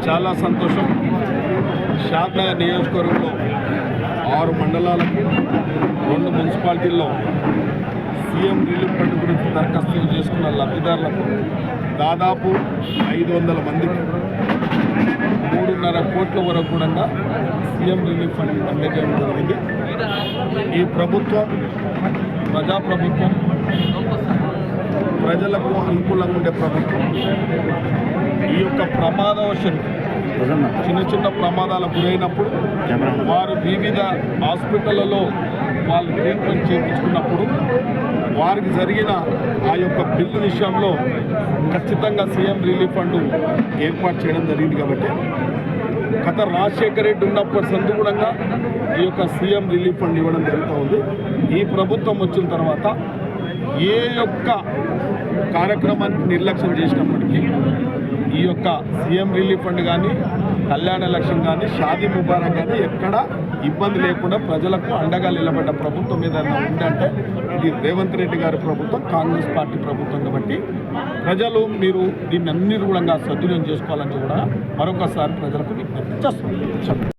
చాలా సంతోషం. షాద్నగర్ నియోజకవర్గంలో 6 మండలాలకు 2 మున్సిపాలిటీల్లో సీఎం రిలీఫ్ ఫండ్ గురించి దరఖాస్తులు చేసుకున్న లబ్ధిదారులకు దాదాపు 500 మందికి 3.5 కోట్ల వరకు కూడా సీఎం రిలీఫ్ ఫండ్ అందజేయడం జరిగింది. ఈ ప్రభుత్వం ప్రజాప్రభుత్వం, ప్రజలకు అనుకూలంగా ఉండే ప్రభుత్వం. ఈ యొక్క ప్రమాదవశాత్తు చిన్న ప్రమాదాలకు గురైనప్పుడు వారు వివిధ హాస్పిటళ్లలో వాళ్ళు ట్రీట్మెంట్ చేయించుకున్నప్పుడు వారికి జరిగిన ఆ యొక్క బిల్లు విషయంలో ఖచ్చితంగా సీఎం రిలీఫ్ ఫండ్ ఏర్పాటు చేయడం జరిగింది. కాబట్టి గత రాజశేఖర రెడ్డి ఉన్నప్పటి సందుగుణంగా ఈ యొక్క సీఎం రిలీఫ్ ఫండ్ ఇవ్వడం జరుగుతూ ఉంది. ఈ ప్రభుత్వం వచ్చిన తర్వాత ఏ యొక్క కార్యక్రమానికి నిర్లక్ష్యం చేసినప్పటికీ ఈ యొక్క సీఎం రిలీఫ్ ఫండ్ కానీ, కళ్యాణ లక్ష్యం కానీ, షాదీ ముబారక్ కానీ ఎక్కడ ఇబ్బంది లేకుండా ప్రజలకు అండగా నిలబడ్డ ప్రభుత్వం ఏదైనా ఉందంటే ఇది రేవంత్ రెడ్డి గారి ప్రభుత్వం, కాంగ్రెస్ పార్టీ ప్రభుత్వం. కాబట్టి ప్రజలు మీరు దీన్ని అన్ని కూడా సద్వినియోగం చేసుకోవాలని కూడా మరొకసారి ప్రజలకు విజ్ఞప్తి చేస్తున్నాం.